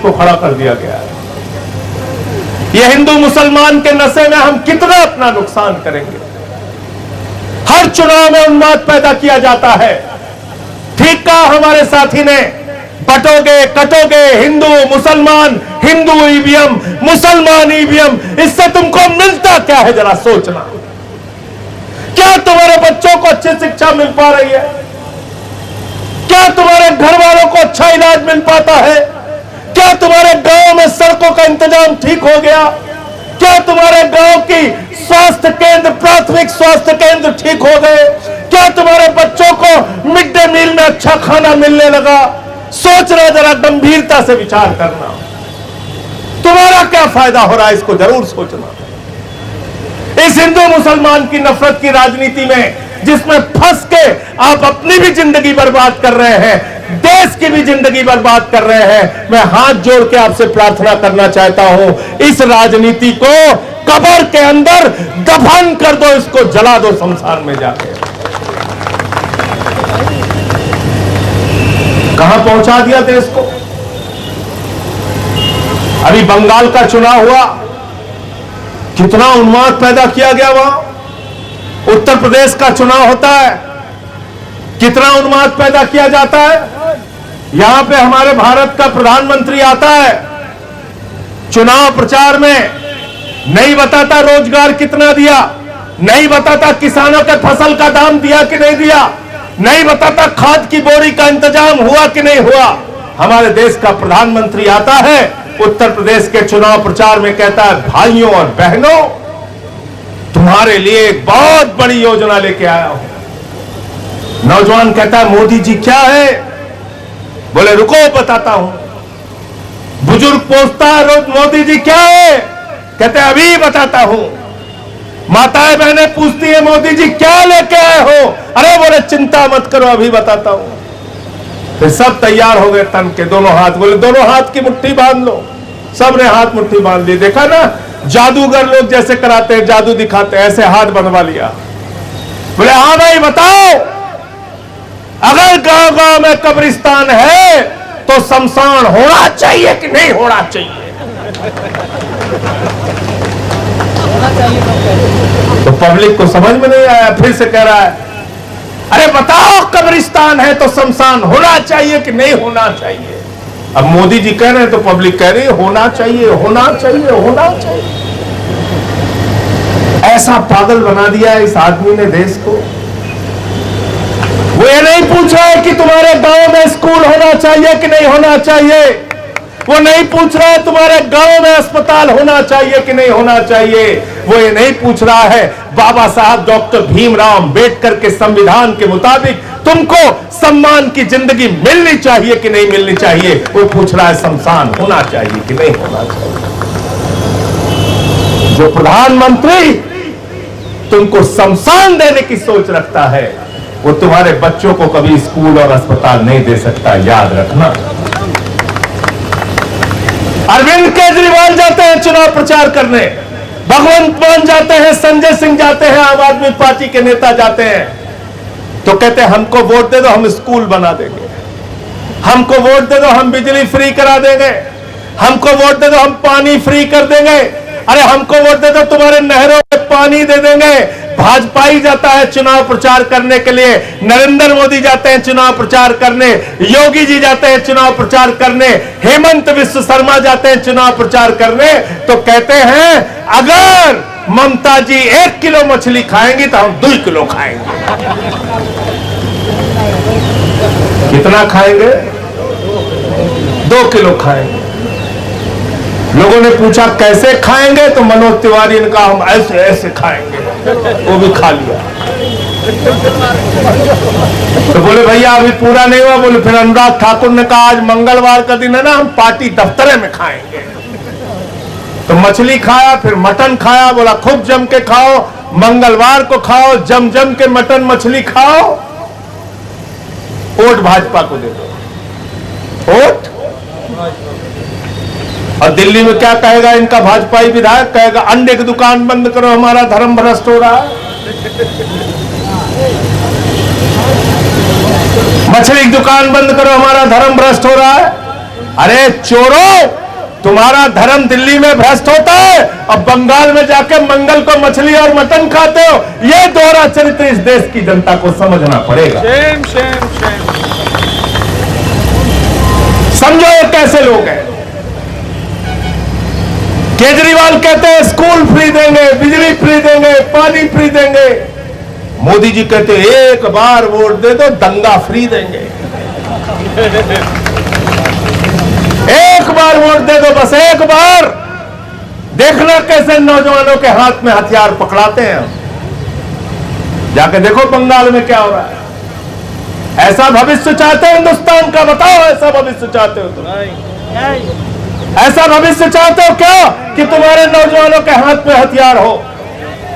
को खड़ा कर दिया गया है। ये हिंदू मुसलमान के नशे में हम कितना अपना नुकसान करेंगे। हर चुनाव में उन्माद पैदा किया जाता है। ठीक कहा हमारे साथी ने, बटोगे कटोगे, हिंदू मुसलमान, हिंदू ईवीएम मुसलमान ईवीएम, इससे तुमको मिलता क्या है जरा सोचना। क्या तुम्हारे बच्चों को अच्छी शिक्षा मिल पा रही है? क्या तुम्हारे घर वालों को अच्छा इलाज मिल पाता है? क्या तुम्हारे गांव में सड़कों का इंतजाम ठीक हो गया? क्या तुम्हारे गांव की स्वास्थ्य केंद्र, प्राथमिक स्वास्थ्य केंद्र ठीक हो गए? क्या तुम्हारे बच्चों को मिड डे मील में अच्छा खाना मिलने लगा? सोचना, जरा गंभीरता से विचार करना। तुम्हारा क्या फायदा हो रहा है, इसको जरूर सोचना। इस हिंदू मुसलमान की नफरत की राजनीति में, जिसमें फंस के आप अपनी भी जिंदगी बर्बाद कर रहे हैं, देश की भी जिंदगी बर्बाद कर रहे हैं, मैं हाथ जोड़ के आपसे प्रार्थना करना चाहता हूं, इस राजनीति को कब्र के अंदर दफन कर दो, इसको जला दो शमशान में जाके। कहां पहुंचा दिया देश को। अभी बंगाल का चुनाव हुआ, कितना उन्माद पैदा किया गया वहां। उत्तर प्रदेश का चुनाव होता है, कितना उन्माद पैदा किया जाता है। यहां पे हमारे भारत का प्रधानमंत्री आता है, चुनाव प्रचार में नहीं बताता रोजगार कितना दिया, नहीं बताता किसानों के फसल का दाम दिया कि नहीं दिया, नहीं बताता खाद की बोरी का इंतजाम हुआ कि नहीं हुआ। हमारे देश का प्रधानमंत्री आता है, उत्तर प्रदेश के चुनाव प्रचार में कहता है, भाइयों और बहनों, तुम्हारे लिए एक बहुत बड़ी योजना लेके आया हूं। नौजवान कहता है, मोदी जी क्या है? बोले रुको बताता हूं। बुजुर्ग पूछता है, मोदी जी क्या है? कहते हैं अभी बताता हूं। माताएं बहनें पूछती है, मोदी जी क्या लेके आए हो? अरे बोले चिंता मत करो, अभी बताता हूं। फिर सब तैयार हो गए तन के, दोनों हाथ, बोले दोनों हाथ की मुट्ठी बांध लो। सबने हाथ मुट्ठी बांध ली। देखा ना, जादूगर लोग जैसे कराते हैं, जादू दिखाते हैं, ऐसे हाथ बनवा लिया। बोले हाँ भाई बताओ, अगर गांव गांव में कब्रिस्तान है तो शमशान होना चाहिए कि नहीं होना चाहिए? तो पब्लिक को समझ में नहीं आया, फिर से कह रहा है, अरे बताओ कब्रिस्तान है तो शमशान होना चाहिए कि नहीं होना चाहिए? अब मोदी जी कह रहे हैं तो पब्लिक कह रही है होना चाहिए, होना चाहिए, होना चाहिए। ऐसा पागल बना दिया है इस आदमी ने देश को। वो ये नहीं पूछ रहा है कि तुम्हारे गांव में स्कूल होना चाहिए कि नहीं होना चाहिए। वो नहीं पूछ रहा है तुम्हारे गांव में अस्पताल होना चाहिए कि नहीं होना चाहिए। वो ये नहीं पूछ रहा है बाबा साहब डॉक्टर भीमराव अंबेडकर के संविधान के मुताबिक तुमको सम्मान की जिंदगी मिलनी चाहिए कि नहीं मिलनी चाहिए। वो पूछ रहा है शमशान होना चाहिए कि नहीं होना चाहिए। जो प्रधानमंत्री तुमको शमशान देने की सोच रखता है, वो तुम्हारे बच्चों को कभी स्कूल और अस्पताल नहीं दे सकता, याद रखना। अरविंद केजरीवाल जाते हैं चुनाव प्रचार करने, भगवंत मान जाते हैं, संजय सिंह जाते हैं, आम आदमी पार्टी के नेता जाते हैं, तो कहते हैं हमको वोट दे दो, हम स्कूल बना देंगे। हमको वोट दे दो, हम बिजली फ्री करा देंगे। हमको वोट दे दो, हम पानी फ्री कर देंगे। अरे हमको वोट दे दो, तुम्हारे नहरों में पानी दे देंगे। भाजपा ही जाता है चुनाव प्रचार करने के लिए, नरेंद्र मोदी जाते हैं चुनाव प्रचार करने, योगी जी जाते हैं चुनाव प्रचार करने, हेमंत विश्व शर्मा जाते हैं चुनाव प्रचार करने, तो कहते हैं अगर ममता जी 1 किलो मछली खाएंगी तो हम 2 किलो खाएंगे। कितना खाएंगे? 2 किलो खाएंगे। लोगों ने पूछा कैसे खाएंगे, तो मनोज तिवारी ने कहा हम ऐसे ऐसे खाएंगे, वो भी खा लिया। तो बोले भैया अभी पूरा नहीं हुआ। बोले फिर अनुराग ठाकुर ने कहा आज मंगलवार का दिन है ना, हम पार्टी दफ्तर में खाएंगे। तो मछली खाया, फिर मटन खाया, बोला खूब जम के खाओ, मंगलवार को खाओ, जम जम के मटन मछली खाओ, वोट भाजपा को दे दो, वोट। और दिल्ली में क्या कहेगा इनका भाजपाई विधायक? कहेगा अंडे की दुकान बंद करो, हमारा धर्म भ्रष्ट हो रहा है। मछली की दुकान बंद करो, हमारा धर्म भ्रष्ट हो रहा है। अरे चोरों, तुम्हारा धर्म दिल्ली में भ्रष्ट होता है, अब बंगाल में जाके मंगल को मछली और मटन खाते हो। यह दोहरा चरित्र इस देश की जनता को समझना पड़ेगा। Shem Shem Shem. समझो ये कैसे लोग हैं। केजरीवाल कहते हैं स्कूल फ्री देंगे, बिजली फ्री देंगे, पानी फ्री देंगे। मोदी जी कहते हैं एक बार वोट दे दो, दंगा फ्री देंगे। एक बार वोट दे दो, बस एक बार। देखना कैसे नौजवानों के हाथ में हथियार पकड़ाते हैं। जाके देखो बंगाल में क्या हो रहा है। ऐसा भविष्य चाहते हो हिंदुस्तान का? बताओ, ऐसा भविष्य चाहते हो तुम? ऐसा भविष्य चाहते हो क्या कि तुम्हारे नौजवानों के हाथ में हथियार हो,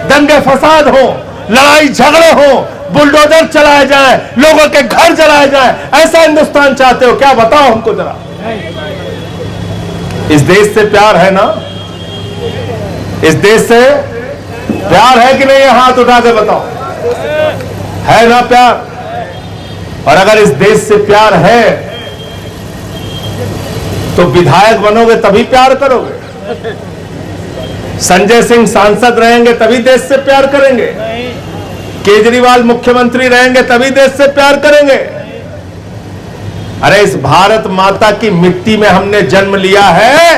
दंगे फसाद हो, लड़ाई झगड़े हो, बुलडोजर चलाए जाए, लोगों के घर जलाए जाए? ऐसा हिंदुस्तान चाहते हो क्या? बताओ हमको जरा। इस देश से प्यार है ना? इस देश से प्यार है कि नहीं? ये हाथ उठा के बताओ। है ना प्यार? और अगर इस देश से प्यार है तो विधायक बनोगे तभी प्यार करोगे। संजय सिंह सांसद रहेंगे तभी देश से प्यार करेंगे। केजरीवाल मुख्यमंत्री रहेंगे तभी देश से प्यार करेंगे। अरे इस भारत माता की मिट्टी में हमने जन्म लिया है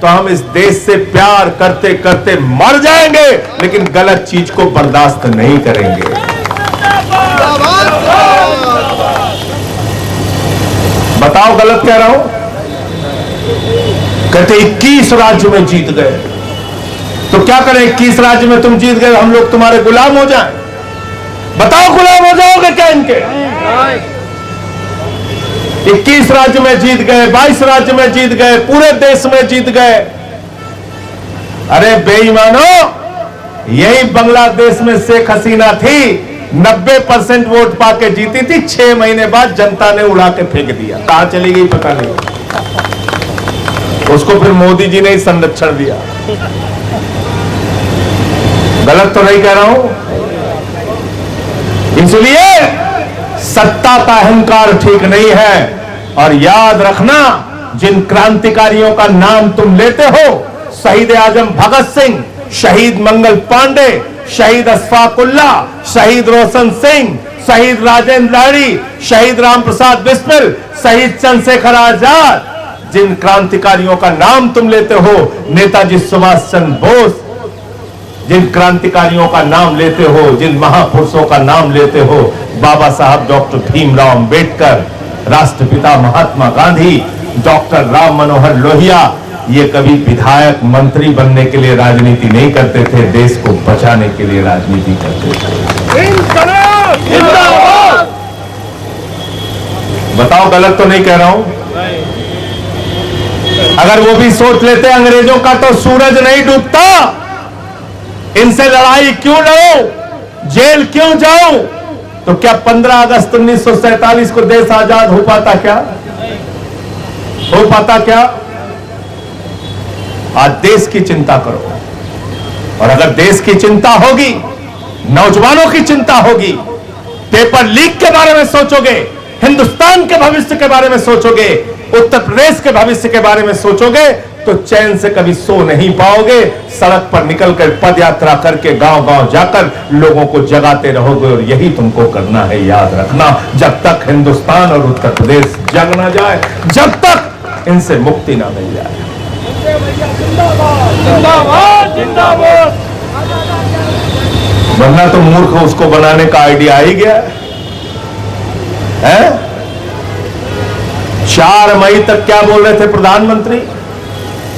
तो हम इस देश से प्यार करते करते मर जाएंगे, लेकिन गलत चीज को बर्दाश्त नहीं करेंगे। बताओ गलत कह रहा हूं? कहते 21 राज्य में जीत गए, तो क्या करें? 21 राज्य में तुम जीत गए, हम लोग तुम्हारे गुलाम हो जाएं? बताओ गुलाम हो जाओगे क्या इनके? 21 राज्य में जीत गए, 22 राज्य में जीत गए, पूरे देश में जीत गए। अरे बेईमानो, यही बांग्लादेश में शेख हसीना थी, 90% वोट पाके जीती थी। 6 महीने बाद जनता ने उड़ा के फेंक दिया। कहां चली गई पता नहीं। उसको फिर मोदी जी ने ही संरक्षण दिया। गलत तो नहीं कह रहा हूं? इसलिए सत्ता का अहंकार ठीक नहीं है। और याद रखना, जिन क्रांतिकारियों का नाम तुम लेते हो, शहीद आजम भगत सिंह, शहीद मंगल पांडे, शहीद अशफाकुल्ला, शहीद रोशन सिंह, शहीद राजेंद्र लाड़ी, शहीद राम प्रसाद बिस्मिल, शहीद चंद्रशेखर आजाद, जिन क्रांतिकारियों का नाम तुम लेते हो, नेताजी सुभाष चंद्र बोस, जिन क्रांतिकारियों का नाम लेते हो, जिन महापुरुषों का नाम लेते हो, बाबा साहब डॉक्टर भीमराव अंबेडकर, राष्ट्रपिता महात्मा गांधी, डॉक्टर राम मनोहर लोहिया, ये कभी विधायक मंत्री बनने के लिए राजनीति नहीं करते थे, देश को बचाने के लिए राजनीति करते थे। बताओ गलत तो नहीं कह रहा हूं? अगर वो भी सोच लेते अंग्रेजों का तो सूरज नहीं डूबता। इनसे लड़ाई क्यों लड़ो, जेल क्यों जाओ? तो क्या 15 अगस्त 1947 को देश आजाद हो पाता क्या? हो पाता क्या? आज देश की चिंता करो। और अगर देश की चिंता होगी, नौजवानों की चिंता होगी, पेपर लीक के बारे में सोचोगे, हिंदुस्तान के भविष्य के बारे में सोचोगे, उत्तर प्रदेश के भविष्य के बारे में सोचोगे, तो चैन से कभी सो नहीं पाओगे। सड़क पर निकलकर पद यात्रा करके गांव गांव जाकर लोगों को जगाते रहोगे। और यही तुमको करना है, याद रखना। जब तक हिंदुस्तान और उत्तर प्रदेश जग ना जाए, जब तक इनसे मुक्ति ना मिल जाए। जिंदाबाद जिंदाबाद। वरना तो मूर्ख उसको बनाने का आइडिया आ ही गया है। 4 मई तक क्या बोल रहे थे प्रधानमंत्री?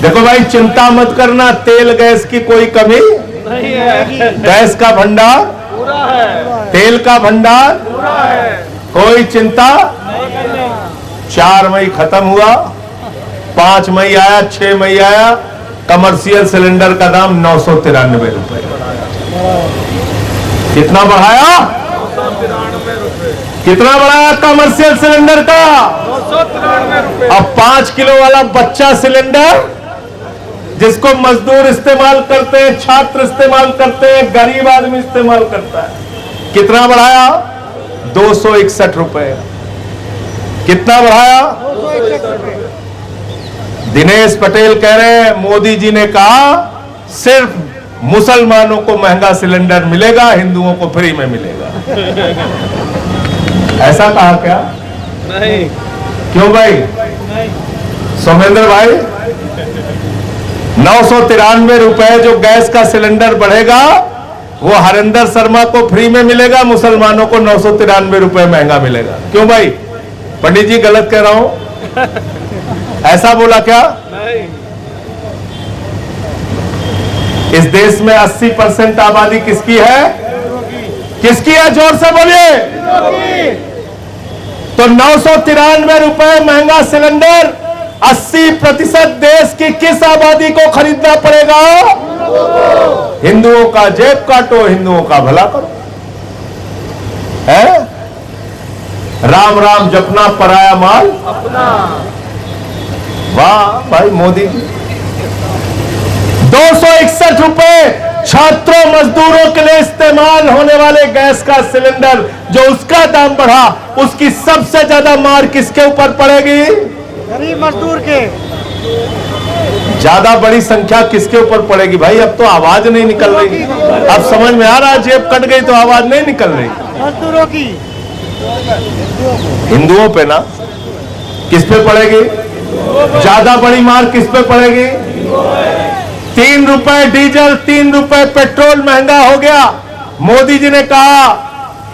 देखो भाई, चिंता मत करना, तेल गैस की कोई कमी नहीं है, गैस का भंडार पूरा है, तेल का भंडार पूरा है, कोई चिंता। 4 मई खत्म हुआ, 5 मई आया, 6 मई आया, कमर्शियल सिलेंडर का दाम 993 रुपए। कितना बढ़ाया? 993 रुपए। कितना बढ़ाया कमर्शियल सिलेंडर का? 993 रुपए। अब 5 किलो वाला बच्चा सिलेंडर, जिसको मजदूर इस्तेमाल करते हैं, छात्र इस्तेमाल करते हैं, गरीब आदमी इस्तेमाल करता है, कितना बढ़ाया? 261 रुपए। कितना बढ़ाया? दिनेश पटेल कह रहे हैं मोदी जी ने कहा सिर्फ मुसलमानों को महंगा सिलेंडर मिलेगा, हिंदुओं को फ्री में मिलेगा। ऐसा कहा क्या? नहीं। क्यों भाई? सोमेंद्र भाई, 993 रुपए जो गैस का सिलेंडर बढ़ेगा वो हरिंदर शर्मा को फ्री में मिलेगा, मुसलमानों को 993 रुपए महंगा मिलेगा। क्यों भाई? पंडित जी गलत कह रहा हूं? ऐसा बोला क्या? नहीं। इस देश में 80% आबादी किसकी है? किसकी है? जोर से बोलिए। तो 993 रुपए महंगा सिलेंडर 80% देश की किस आबादी को खरीदना पड़ेगा? हिंदुओं का जेब काटो, हिंदुओं का भला करो। है? राम राम जपना, पराया माल अपना। वाह भाई मोदी जी। 261 रुपए छात्रों मजदूरों के लिए इस्तेमाल होने वाले गैस का सिलेंडर जो उसका दाम बढ़ा, उसकी सबसे ज्यादा मार किसके ऊपर पड़ेगी? गरीब मजदूर के। ज्यादा बड़ी संख्या किसके ऊपर पड़ेगी भाई? अब तो आवाज नहीं निकल रही। अब समझ में आ रहा है, जेब कट गई तो आवाज नहीं निकल रही। मजदूरों की। हिंदुओं पे ना। किस पे पड़ेगी ज्यादा बड़ी मार? किस पे पड़ेगी? 3 रुपए डीजल, 3 रुपए पेट्रोल महंगा हो गया। मोदी जी ने कहा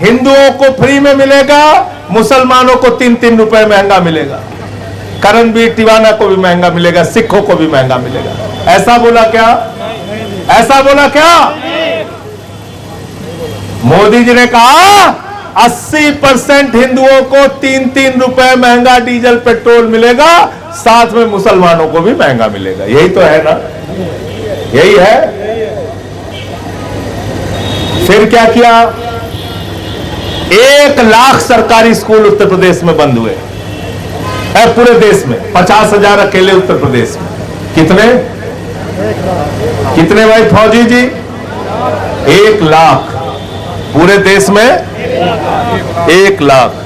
हिंदुओं को फ्री में मिलेगा, मुसलमानों को 3-3 रुपए महंगा मिलेगा, करणबीर टिवाना को भी महंगा मिलेगा, सिखों को भी महंगा मिलेगा। ऐसा बोला क्या? ऐसा बोला क्या? मोदी जी ने कहा 80% हिंदुओं को 3-3 रुपए महंगा डीजल पेट्रोल मिलेगा, साथ में मुसलमानों को भी महंगा मिलेगा। यही तो है ना? यही है। फिर क्या किया? 1 लाख सरकारी स्कूल उत्तर प्रदेश में बंद हुए है। पूरे देश में 50,000 अकेले उत्तर प्रदेश में। कितने कितने भाई फौजी जी? 1 लाख पूरे देश में। 1 लाख।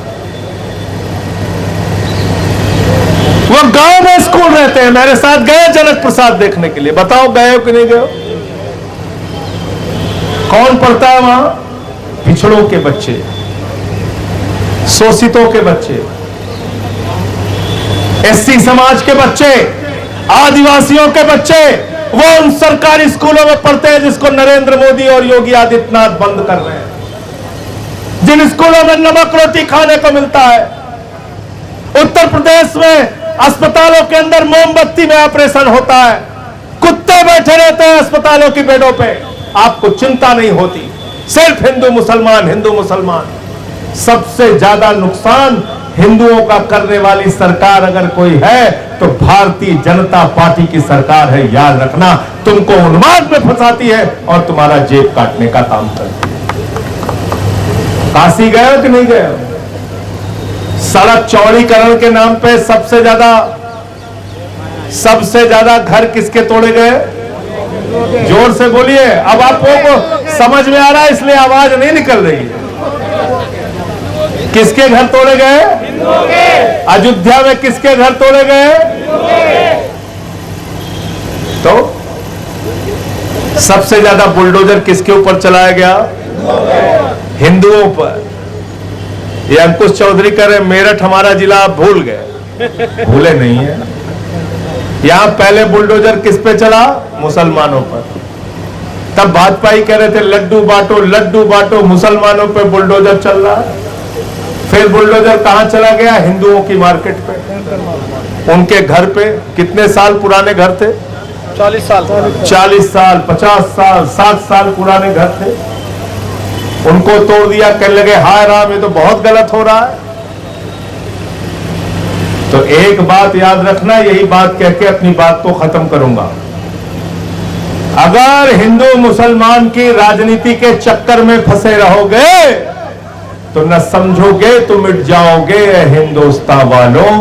वो गांव में स्कूल रहते हैं। मेरे साथ गए जनक प्रसाद देखने के लिए। बताओ गए हो कि नहीं गए हो? कौन पढ़ता है वहां? पिछड़ों के बच्चे, शोषितों के बच्चे, एससी समाज के बच्चे, आदिवासियों के बच्चे। वो उन सरकारी स्कूलों में पढ़ते हैं जिसको नरेंद्र मोदी और योगी आदित्यनाथ बंद कर रहे हैं। जिन स्कूलों में नमक रोटी खाने को मिलता है। उत्तर प्रदेश में अस्पतालों के अंदर मोमबत्ती में ऑपरेशन होता है। कुत्ते बैठे रहते हैं अस्पतालों की बेडों पे। आपको चिंता नहीं होती। सिर्फ हिंदू मुसलमान, हिंदू मुसलमान। सबसे ज्यादा नुकसान हिंदुओं का करने वाली सरकार अगर कोई है तो भारतीय जनता पार्टी की सरकार है। याद रखना, तुमको उन्माद में फंसाती है और तुम्हारा जेब काटने का काम करती है। काशी गए हो कि नहीं गए हो? सड़क चौड़ीकरण के नाम पे सबसे ज्यादा घर किसके तोड़े गए? जोर से बोलिए। अब आपको समझ में आ रहा है, इसलिए आवाज नहीं निकल रही है। किसके घर तोड़े गए? अयोध्या में किसके घर तोड़े गए? तो सबसे ज्यादा बुलडोजर किसके ऊपर चलाया गया? हिंदुओं पर। ये अंकुश चौधरी कह रहे मेरठ हमारा जिला आप भूल गए। भूले नहीं है। यहां पहले बुलडोजर किस पे चला? मुसलमानों पर। तब भाजपा ही कह रहे थे लड्डू बांटो, मुसलमानों पे बुलडोजर चल रहा है। फिर बुलडोजर कहां चला गया? हिंदुओं की मार्केट पे, उनके घर पे। कितने साल पुराने घर थे? 40 साल। 40 साल, 50 साल, 60 साल पुराने घर थे। उनको तोड़ दिया। कहने लगे हाय राम, ये तो बहुत गलत हो रहा है। तो एक बात याद रखना, यही बात कह के अपनी बात को खत्म करूंगा। अगर हिंदू मुसलमान की राजनीति के चक्कर में फंसे रहोगे तो न समझोगे तो मिट जाओगे हिंदुस्तान वालों।